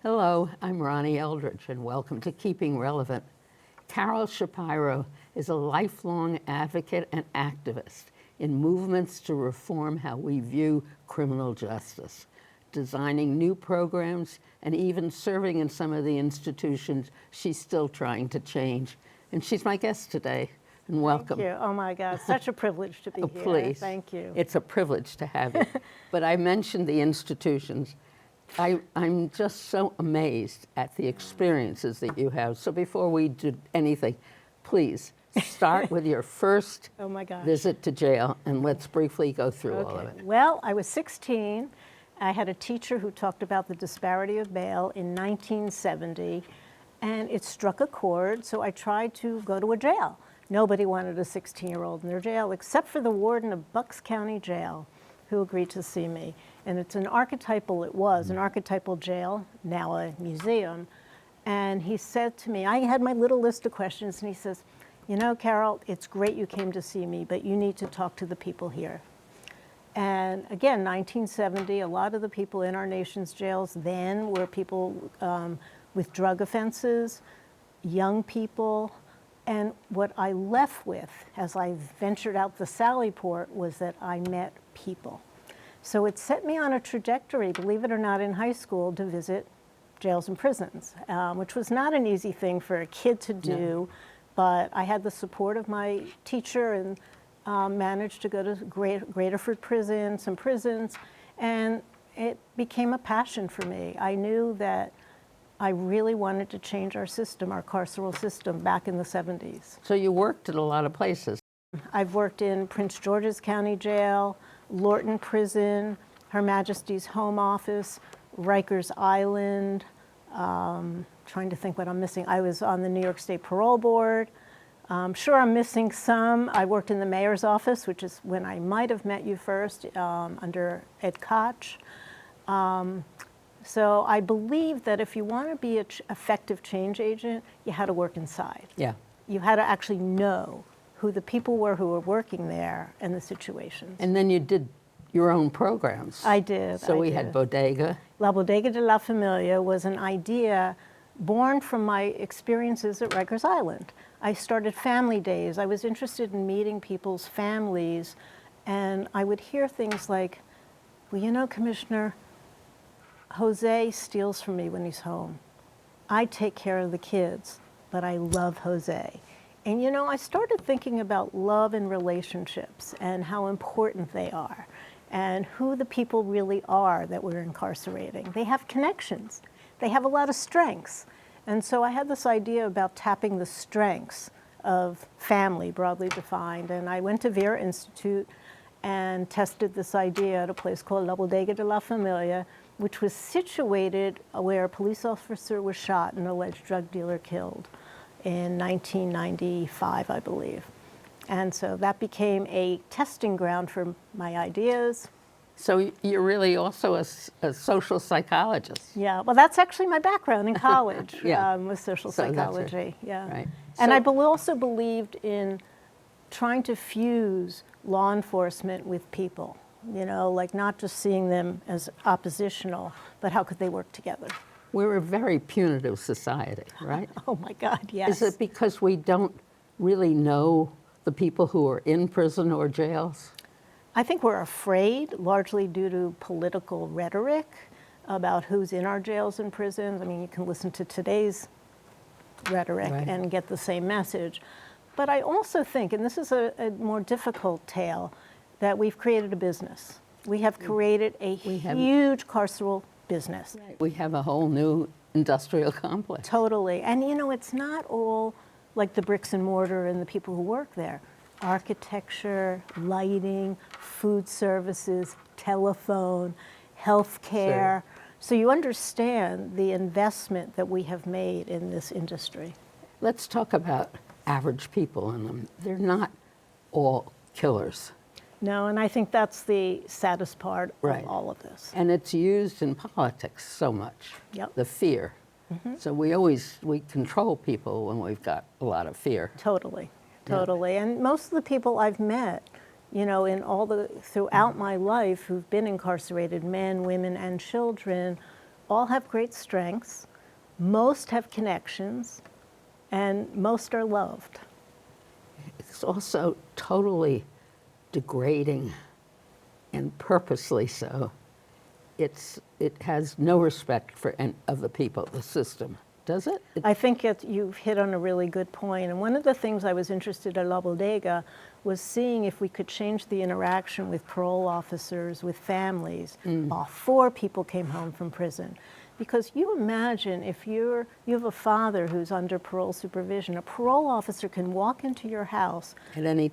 Hello, I'm Ronnie Eldridge, and welcome to Keeping Relevant. Carol Shapiro is a lifelong advocate and activist in movements to reform how we view criminal justice, designing new programs, and even serving in some of the institutions she's still trying to change. And she's my guest today, and welcome. Thank you. Oh my God, such a privilege to be here. Please. Thank you. It's a privilege to have you. But I mentioned the institutions. I'm just so amazed at the experiences that you have. So before we do anything, please start with your first visit to jail, and let's briefly go through all of it. Well, I was 16. I had a teacher who talked about the disparity of bail in 1970, and it struck a chord, so I tried to go to a jail. Nobody wanted a 16-year-old in their jail except for the warden of Bucks County Jail, who agreed to see me. And it's an archetypal jail, now a museum. And he said to me, I had my little list of questions, and he says, you know, Carol, it's great you came to see me, but you need to talk to the people here. And again, 1970, a lot of the people in our nation's jails then were people with drug offenses, young people. And what I left with as I ventured out the Sally Port was that I met people. So it set me on a trajectory, believe it or not, in high school to visit jails and prisons, which was not an easy thing for a kid to do, no. But I had the support of my teacher and managed to go to Graterford Prison, some prisons, and it became a passion for me. I knew that I really wanted to change our system, our carceral system, back in the 70s. So you worked at a lot of places. I've worked in Prince George's County Jail, Lorton Prison, Her Majesty's Home Office, Rikers Island, trying to think what I'm missing. I was on the New York State Parole Board. Sure, I'm missing some. I worked in the mayor's office, which is when I might have met you first, under Ed Koch. So I believe that if you want to be an effective change agent, you had to work inside. Yeah. You had to actually know who the people were who were working there and the situations. And then you did your own programs. I did. So we had Bodega. La Bodega de la Familia was an idea born from my experiences at Rikers Island. I started family days. I was interested in meeting people's families, and I would hear things like, well, you know, Commissioner, Jose steals from me when he's home. I take care of the kids, but I love Jose. And you know, I started thinking about love and relationships and how important they are and who the people really are that we're incarcerating. They have connections. They have a lot of strengths. And so I had this idea about tapping the strengths of family, broadly defined. And I went to Vera Institute and tested this idea at a place called La Bodega de la Familia, which was situated where a police officer was shot and an alleged drug dealer killed in 1995, I believe. And so that became a testing ground for my ideas. So you're really also a social psychologist. Yeah, well, that's actually my background in college, yeah. With social psychology. Yeah. Right. And I also believed in trying to fuse law enforcement with people, you know, like not just seeing them as oppositional, but how could they work together? We're a very punitive society, right? Oh my God, yes. Is it because we don't really know the people who are in prison or jails? I think we're afraid, largely due to political rhetoric about who's in our jails and prisons. I mean, you can listen to today's rhetoric and get the same message. But I also think, and this is a more difficult tale, that we've created a business. We have created a huge carceral business. Right. We have a whole new industrial complex. Totally. And you know, it's not all like the bricks and mortar and the people who work there. Architecture, lighting, food services, telephone, healthcare. Sure. So you understand the investment that we have made in this industry. Let's talk about average people in them. They're not all killers. No, and I think that's the saddest part of all of this. And it's used in politics so much, the fear. Mm-hmm. So we control people when we've got a lot of fear. Totally. And most of the people I've met, you know, throughout my life who've been incarcerated, men, women, and children, all have great strengths, most have connections, and most are loved. It's also totally degrading, and purposely so. It has no respect for any of the people, the system, does it? I think you've hit on a really good point. And one of the things I was interested at La Bodega was seeing if we could change the interaction with parole officers, with families, before people came home from prison. Because you imagine if you have a father who's under parole supervision, a parole officer can walk into your house At any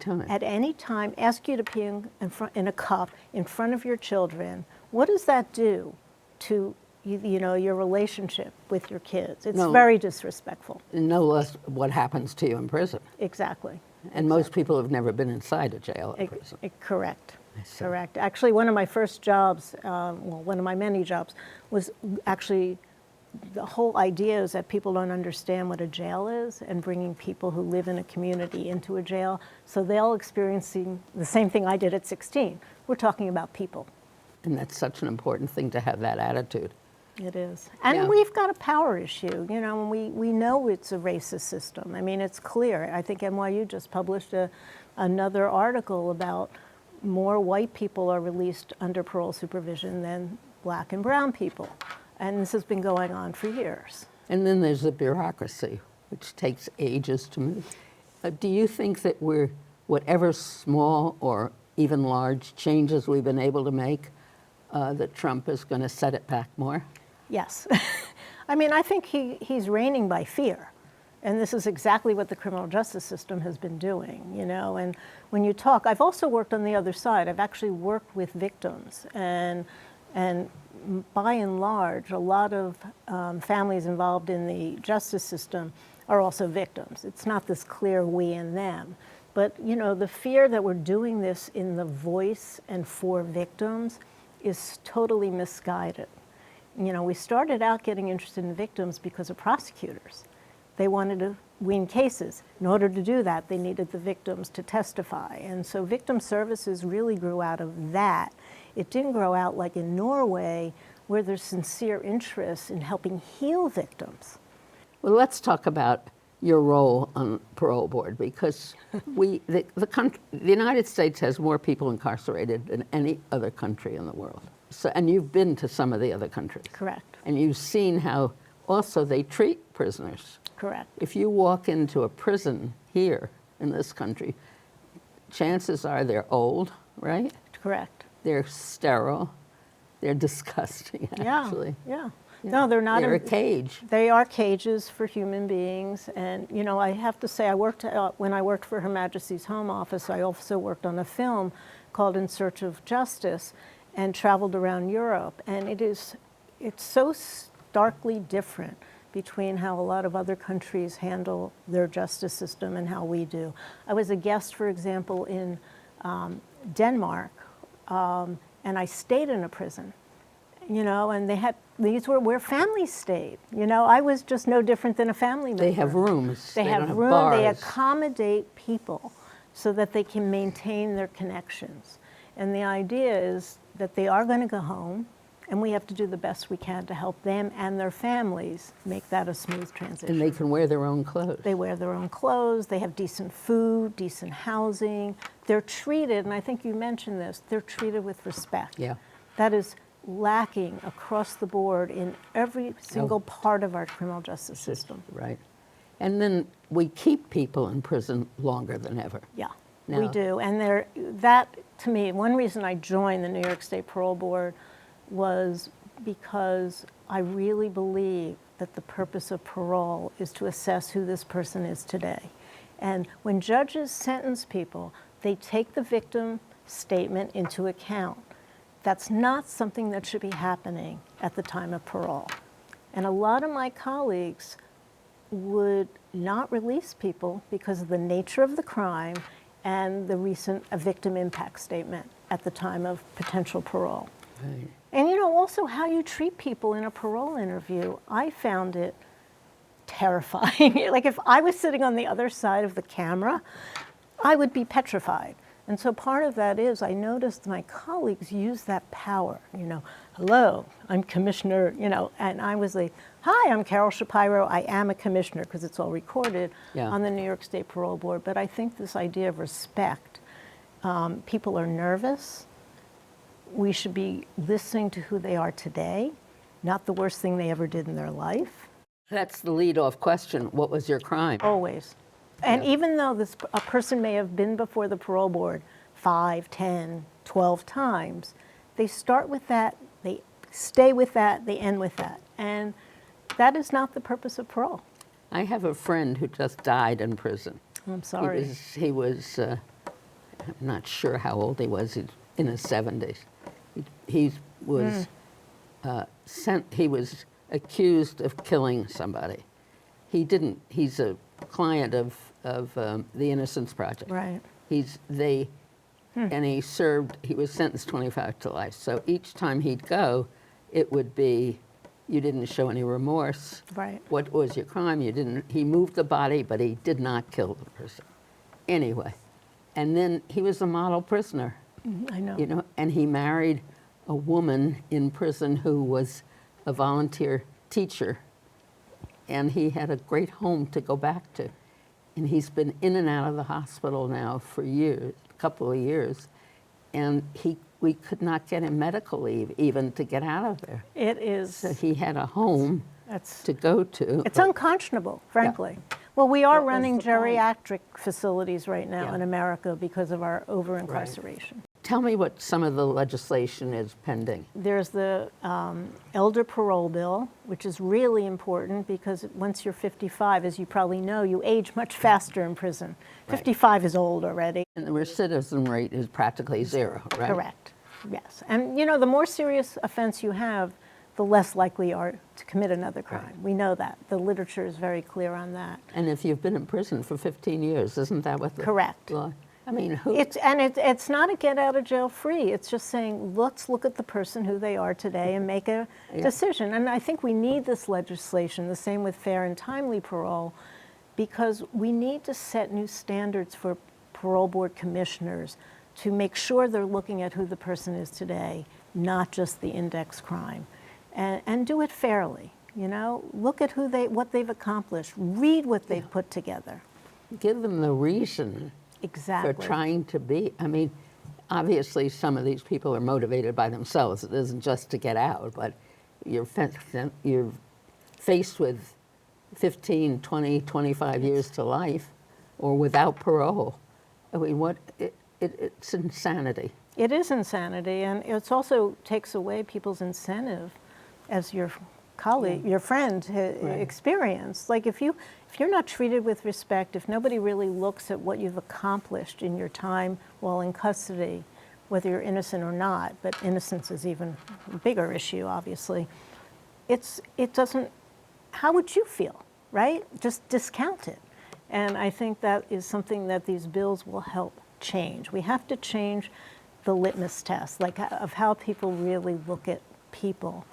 time, ask you to pee in a cup in front of your children. What does that do to your relationship with your kids? It's very disrespectful. No less what happens to you in prison. Exactly. And most people have never been inside a jail or prison. Correct. Correct. Actually, one of my first jobs, one of my many jobs, was actually the whole idea is that people don't understand what a jail is, and bringing people who live in a community into a jail. So they're experiencing the same thing I did at 16. We're talking about people. And that's such an important thing to have that attitude. It is. And we've got a power issue, and we know it's a racist system. I mean, it's clear. I think NYU just published another article about more white people are released under parole supervision than black and brown people. And this has been going on for years. And then there's the bureaucracy, which takes ages to move. Do you think that whatever small or even large changes we've been able to make, that Trump is going to set it back more? Yes. I mean, I think he's reigning by fear. And this is exactly what the criminal justice system has been doing, And when you talk, I've also worked on the other side. I've actually worked with victims. And by and large, a lot of families involved in the justice system are also victims. It's not this clear we and them. But, the fear that we're doing this in the voice and for victims is totally misguided. We started out getting interested in victims because of prosecutors. They wanted to win cases. In order to do that, they needed the victims to testify. And so victim services really grew out of that. It didn't grow out like in Norway, where there's sincere interest in helping heal victims. Well, let's talk about your role on parole board, because the United States has more people incarcerated than any other country in the world. So, and you've been to some of the other countries. Correct. And you've seen how also they treat prisoners. Correct. If you walk into a prison here in this country, chances are they're old, right? Correct. They're sterile. They're disgusting, actually. Yeah. No, they're not. They're a cage. They are cages for human beings. And, I have to say, when I worked for Her Majesty's Home Office, I also worked on a film called In Search of Justice and traveled around Europe. And it's so starkly different between how a lot of other countries handle their justice system and how we do. I was a guest, for example, in Denmark, and I stayed in a prison, and these were where families stayed. I was just no different than a family member. They have rooms. They have don't room. have bars. They accommodate people so that they can maintain their connections. And the idea is that they are going to go home, and we have to do the best we can to help them and their families make that a smooth transition. And they can wear their own clothes. They wear their own clothes. They have decent food, decent housing. They're treated, and I think you mentioned this, they're treated with respect. Yeah. That is lacking across the board in every single part of our criminal justice system. Right. And then we keep people in prison longer than ever. Yeah, Now, we do. And that, to me, one reason I joined the New York State Parole Board was because I really believe that the purpose of parole is to assess who this person is today. And when judges sentence people, they take the victim statement into account. That's not something that should be happening at the time of parole. And a lot of my colleagues would not release people because of the nature of the crime and the recent victim impact statement at the time of potential parole. Right. And also how you treat people in a parole interview, I found it terrifying. Like if I was sitting on the other side of the camera, I would be petrified And so part of that is I noticed my colleagues use that power, hello, I'm commissioner, and I was like, hi, I'm Carol Shapiro, I am a commissioner, because it's all recorded on the New York State Parole Board. But I think this idea of respect, people are nervous. We should be listening to who they are today, not the worst thing they ever did in their life. That's the lead-off question. What was your crime? Always. And even though a person may have been before the parole board 5, 10, 12 times, they start with that, they stay with that, they end with that. And that is not the purpose of parole. I have a friend who just died in prison. I'm sorry. He was I'm not sure how old he was, he's in his 70s. He was he was accused of killing somebody. He didn't. He's a client of the Innocence Project. Right. And he was sentenced 25 to life. So each time he'd go, it would be, you didn't show any remorse. Right. What was your crime? He moved the body, but he did not kill the person. Anyway, and then he was a model prisoner. I know. And he married a woman in prison who was a volunteer teacher, and he had a great home to go back to. And he's been in and out of the hospital now for years, a couple of years, and we could not get him medical leave even to get out of there. It is. So he had a home to go to. It's unconscionable, frankly. Yeah. Well, we are running geriatric facilities right now in America because of our over-incarceration. Right. Tell me what some of the legislation is pending. There's the elder parole bill, which is really important because once you're 55, as you probably know, you age much faster in prison. Right. 55 is old already. And the recidivism rate is practically zero, right? Correct, yes. And the more serious offense you have, the less likely you are to commit another crime. Right. We know that. The literature is very clear on that. And if you've been in prison for 15 years, isn't that what the Correct. law? I mean, it's not a get out of jail free. It's just saying, let's look at the person who they are today and make a decision. And I think we need this legislation, the same with fair and timely parole, because we need to set new standards for parole board commissioners to make sure they're looking at who the person is today, not just the index crime, and do it fairly. Look at what they've accomplished, read what they've put together. Give them the reason. Exactly. For trying to be, I mean, obviously some of these people are motivated by themselves. It isn't just to get out, but you're faced with 15, 20, 25 years to life or without parole. I mean, it's insanity. It is insanity, and it also takes away people's incentive, as your colleague, your friend experienced. Like if you're not treated with respect, if nobody really looks at what you've accomplished in your time while in custody, whether you're innocent or not, but innocence is even a bigger issue, obviously, how would you feel, right? Just discount it. And I think that is something that these bills will help change. We have to change the litmus test, of how people really look at people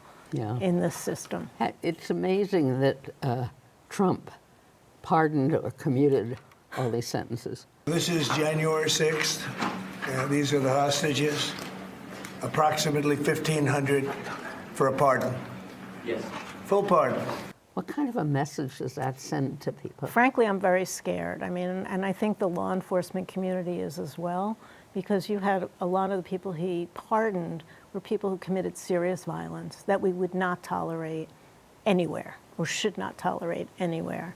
in this system. It's amazing that Trump pardoned or commuted all these sentences. This is January 6th. These are the hostages. Approximately 1,500 for a pardon. Yes. Full pardon. What kind of a message does that send to people? Frankly, I'm very scared. I mean, and I think the law enforcement community is as well, because you had a lot of the people he pardoned were people who committed serious violence that we would not tolerate anywhere or should not tolerate anywhere.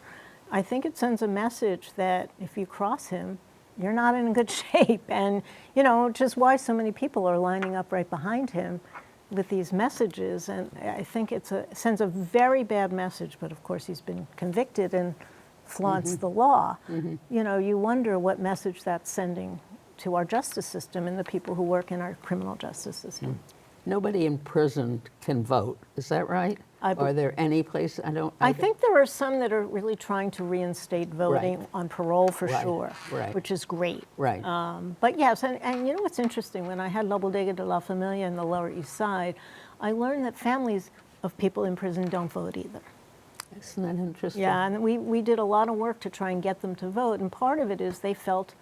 I think it sends a message that if you cross him, you're not in good shape. And, which is why so many people are lining up right behind him with these messages. And I think it sends a very bad message, but of course he's been convicted and flaunts the law. You wonder what message that's sending to our justice system and the people who work in our criminal justice system. Nobody in prison can vote, is that right? Are there any places? I think there are some that are really trying to reinstate voting on parole for sure, which is great. Right. But yes, and what's interesting, when I had La Bodega de la Familia in the Lower East Side, I learned that families of people in prison don't vote either. Isn't that interesting? Yeah, and we did a lot of work to try and get them to vote, and part of it is they felt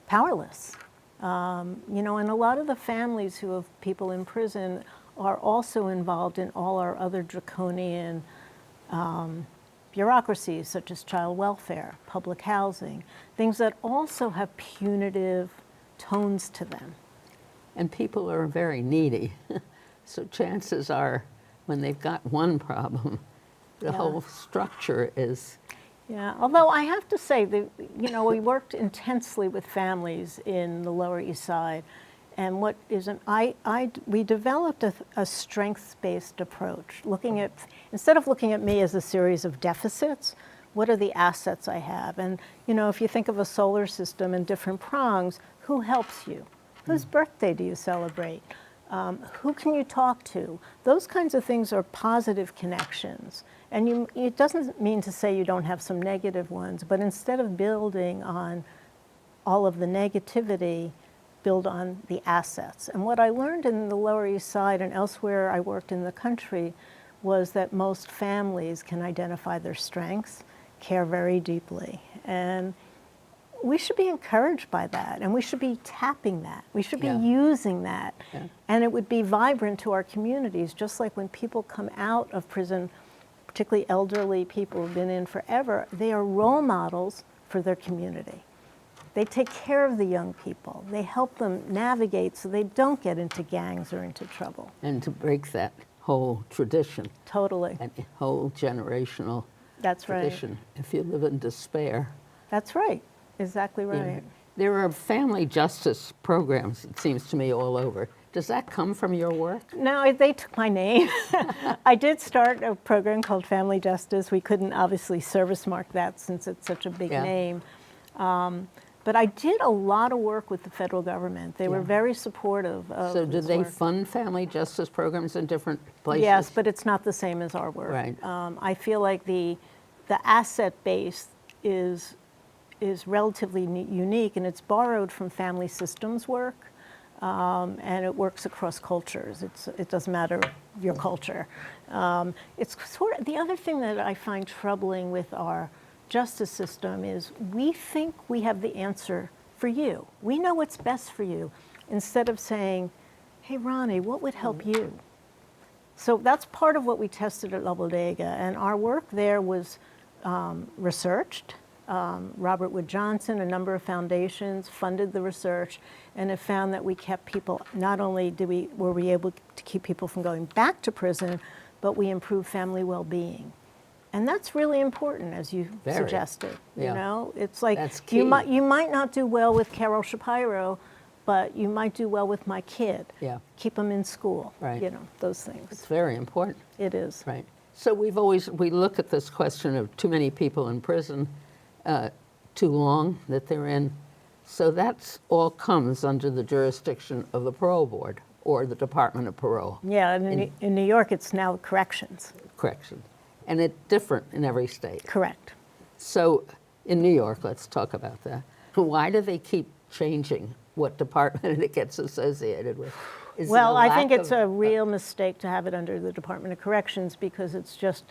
powerless. You know, and a lot of the families who have people in prison are also involved in all our other draconian bureaucracies, such as child welfare, public housing, things that also have punitive tones to them. And people are very needy. So chances are, when they've got one problem, the whole structure is. Yeah, although I have to say that, you know, we worked intensely with families in the Lower East Side, and what is we developed a strengths-based approach, looking at, instead of looking at me as a series of deficits, what are the assets I have? And, you know, if you think of a solar system and different prongs, who helps you? Whose birthday do you celebrate? Who can you talk to? Those kinds of things are positive connections. And it doesn't mean to say you don't have some negative ones, but instead of building on all of the negativity, build on the assets. And what I learned in the Lower East Side and elsewhere I worked in the country was that most families can identify their strengths, care very deeply. And we should be encouraged by that, and we should be tapping that. We should be using that. And it would be vibrant to our communities, just like when people come out of prison, particularly elderly people who've been in forever, they are role models for their community. They take care of the young people. They help them navigate so they don't get into gangs or into trouble. And to break that whole tradition. Totally. That whole generational tradition. If you live in despair. That's right. Exactly right. You know, there are family justice programs, it seems to me, all over. Does that come from your work? No, they took my name. I did start a program called Family Justice. We couldn't obviously service mark that since it's such a big name. But I did a lot of work with the federal government. They were very supportive of So do they work. fund family justice programs in different places? Yes, but it's not the same as our work. Right. I feel like the asset base is relatively unique, and it's borrowed from family systems work, and it works across cultures. It doesn't matter your culture. It's sort of, the other thing that I find troubling with our justice system is we think we have the answer for you. We know what's best for you, instead of saying, hey, Ronnie, what would help you? So that's part of what we tested at La Bodega, and our work there was researched. Robert Wood Johnson, a number of foundations funded the research, and have found that we kept people, not only were we able to keep people from going back to prison, but we improved family well-being. And that's really important, as you suggested. You know, it's like you might not do well with Carol Shapiro, but you might do well with my kid. Yeah. Keep them in school. Right. You know, those things. It's very important. It is. Right. So we look at this question of too many people in prison, too long that they're in. So that's all comes under the jurisdiction of the parole board or the Department of Parole. Yeah, and in New York, it's now corrections. Correction. And it's different in every state. Correct. So in New York, let's talk about that. Why do they keep changing what department it gets associated with? Well, I think it's a real mistake to have it under the Department of Corrections, because it's just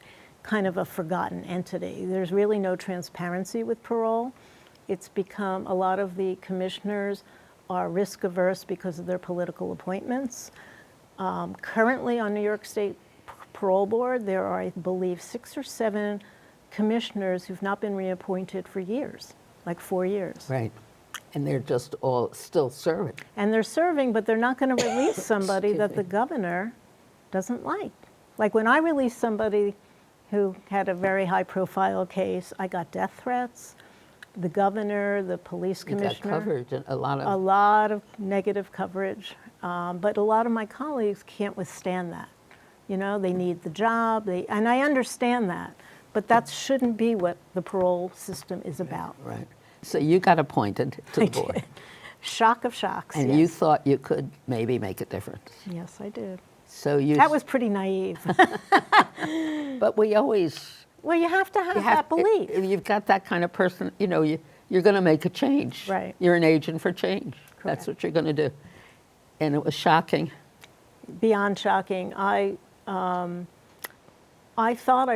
kind of a forgotten entity. There's really no transparency with parole. It's become, a lot of the commissioners are risk averse because of their political appointments. Currently on New York State Parole Board, there are, I believe, 6 or 7 commissioners who've not been reappointed for years, like 4 years. Right. And they're just all still serving. And they're serving, but they're not going to release somebody that the governor doesn't like. Like when I released somebody who had a very high-profile case, I got death threats. The governor, the police commissioner. You got coverage, a A lot of negative coverage. But a lot of my colleagues can't withstand that. You know, they need the job, and I understand that. But that shouldn't be what the parole system is about. Right. So you got appointed to the board. Shock of shocks. And you thought you could maybe make a difference. Yes, I did. So that was pretty naive. But we always. Well, you have to have that belief. You've got that kind of person, you know, you're going to make a change. Right. You're an agent for change. Correct. That's what you're going to do. And it was shocking. Beyond shocking. I thought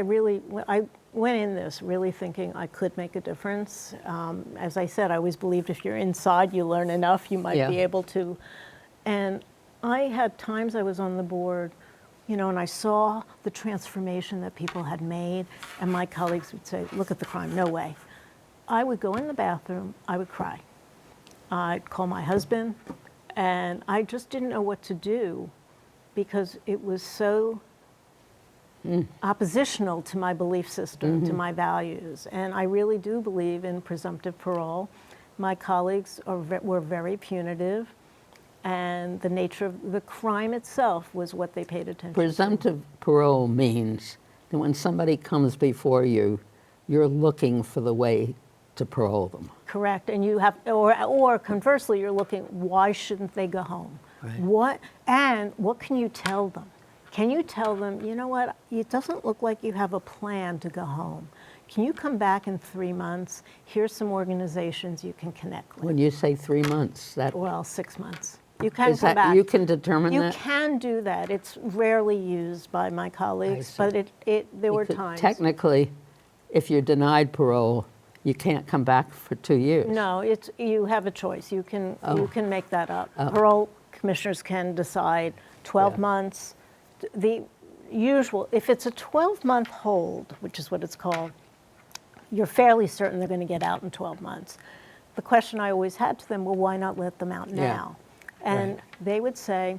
went in this really thinking I could make a difference. As I said, I always believed if you're inside, you learn enough, you might be able to. And I had times I was on the board, you know, and I saw the transformation that people had made, and my colleagues would say, look at the crime, no way. I would go in the bathroom, I would cry. I'd call my husband, and I just didn't know what to do because it was so oppositional to my belief system, to my values. And I really do believe in presumptive parole. My colleagues were very punitive, and the nature of the crime itself was what they paid attention to. Presumptive parole means that when somebody comes before you, you're looking for the way to parole them. Correct, and you have, or conversely, you're looking, why shouldn't they go home? Right. What can you tell them? Can you tell them, you know what, it doesn't look like you have a plan to go home. Can you come back in 3 months? Here's some organizations you can connect with. When you say 3 months, that Well, 6 months. You can is come that back. you can determine You that? can do that. It's rarely used by my colleagues, see. but there were Because times. technically, if you're denied parole, you can't come back for 2 years. No, you have a choice. You can make that up. Oh. Parole commissioners can decide 12 Yeah. months. The usual, if it's a 12-month hold, which is what it's called, you're fairly certain they're going to get out in 12 months. The question I always had to them, well, why not let them out now? And Right. they would say,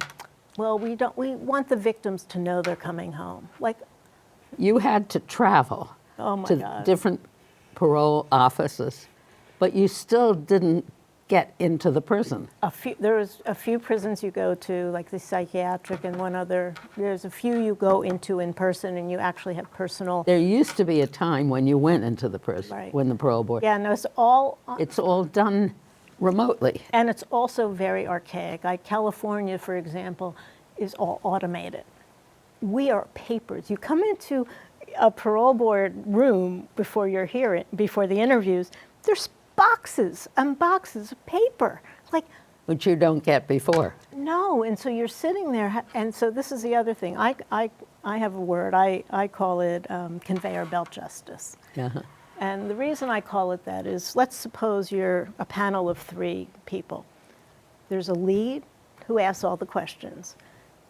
well, we want the victims to know they're coming home. Like, You had to travel oh my to God. different parole offices, but you still didn't get into the prison. There's a few prisons you go to, like the psychiatric and one other. There's a few you go into in person and you actually have personal. There used to be a time when you went into the prison, Right. when the parole board. Yeah, no, It's all done remotely. and it's also very archaic. Like California, for example, is all automated. We are papers. You come into a parole board room before before the interviews, there's boxes and boxes of paper. Like, Which you don't get before. no, and so you're sitting there, and so this is the other thing. I have a word, I call it conveyor belt justice. Uh-huh. And the reason I call it that is, let's suppose you're a panel of 3 people. There's a lead who asks all the questions.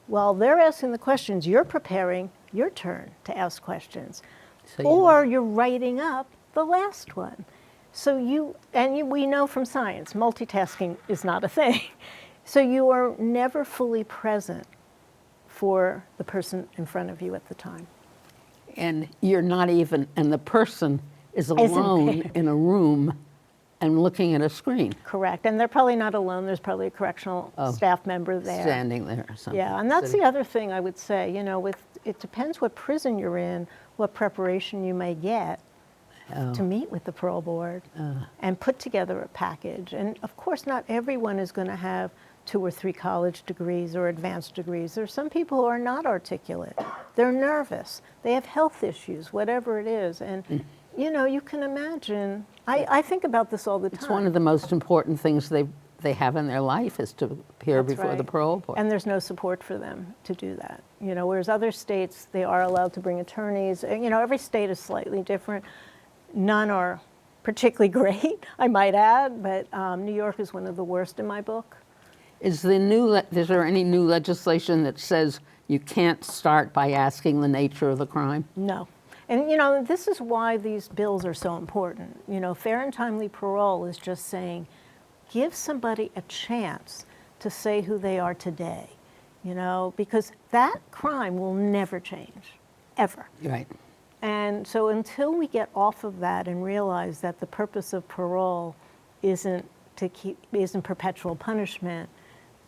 While they're asking the questions, you're preparing your turn to ask questions. So you Or you're writing up the last one. So we know from science, multitasking is not a thing. So you are never fully present for the person in front of you at the time. And you're not even, and the person is alone in a room and looking at a screen, Correct, and they're probably not alone. There's probably a correctional staff member there. standing there or something. Yeah, and that's sitting- the other thing I would say, you know, it depends what prison you're in, what preparation you may get to meet with the parole board and put together a package. And of course, not everyone is going to have 2 or 3 college degrees or advanced degrees. There are some people who are not articulate. They're nervous. They have health issues, whatever it is. And, you know, you can imagine, I think about this all the time. It's one of the most important things they have in their life is to appear That's before the right. parole board. And there's no support for them to do that. You know, whereas other states, they are allowed to bring attorneys. And, you know, every state is slightly different. None are particularly great, I might add, but New York is one of the worst in my book. Is there any new legislation that says you can't start by asking the nature of the crime? No. And, you know, this is why these bills are so important. You know, fair and timely parole is just saying, give somebody a chance to say who they are today, you know, because that crime will never change, ever. Right. And so until we get off of that and realize that the purpose of parole isn't perpetual punishment,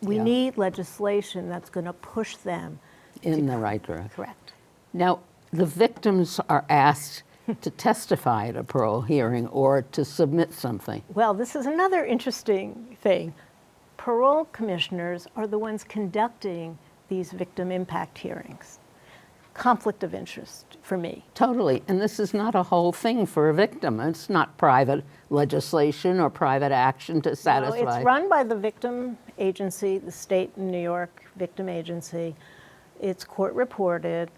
we Yeah. need legislation that's going to push them. In the right direction. Correct. Now, the victims are asked to testify at a parole hearing or to submit something. Well, this is another interesting thing. Parole commissioners are the ones conducting these victim impact hearings. Conflict of interest for me. Totally. And this is not a whole thing for a victim. It's not private legislation or private action to No, satisfy. it's run by the victim agency, the state in New York victim agency. It's court reported.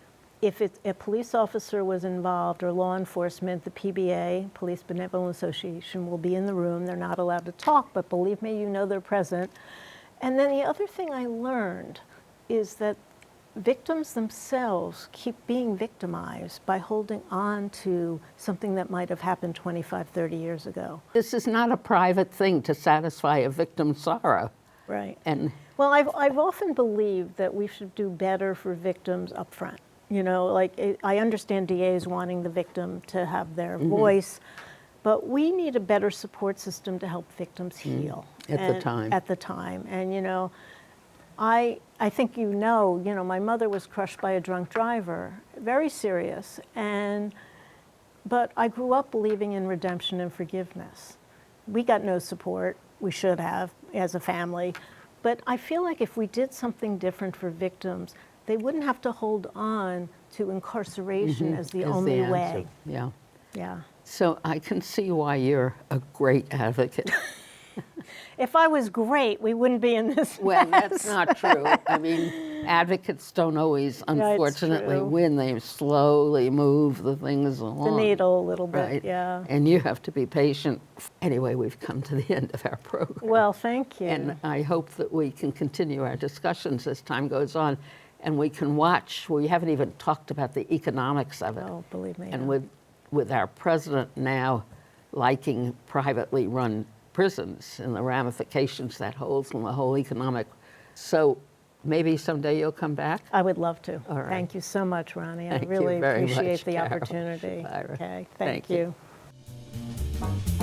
if a police officer was involved or law enforcement, the PBA, Police Benevolent Association, will be in the room. They're not allowed to talk, but believe me, you know they're present. And then the other thing I learned is that victims themselves keep being victimized by holding on to something that might have happened 25, 30 years ago. This is not a private thing to satisfy a victim's sorrow. Right. And Well, I've often believed that we should do better for victims up front. You know, like I understand DAs wanting the victim to have their voice, but we need a better support system to help victims heal. At the time. At the time. And, you know, I think you know, my mother was crushed by a drunk driver, very serious. But I grew up believing in redemption and forgiveness. We got no support. We should have as a family. But I feel like if we did something different for victims, they wouldn't have to hold on to incarceration as the only answer. way. Yeah. Yeah. So I can see why you're a great advocate. If I was great, we wouldn't be in this Well, mess. that's not true. I mean, advocates don't always, unfortunately, true. win. They slowly move the things The along. needle a little bit, Right. yeah. And you have to be patient. Anyway, we've come to the end of our program. Well, thank you. And I hope that we can continue our discussions as time goes on, and we can watch. We haven't even talked about the economics of it. Oh, believe me. And yeah. with our president now liking privately run prisons and the ramifications that holds in the whole economic. So maybe someday you'll come back? I would love to. All right. Thank you so much, Ronnie. Thank I you really very appreciate much, the Carol opportunity. Shapiro. Okay, Thank thank you. you.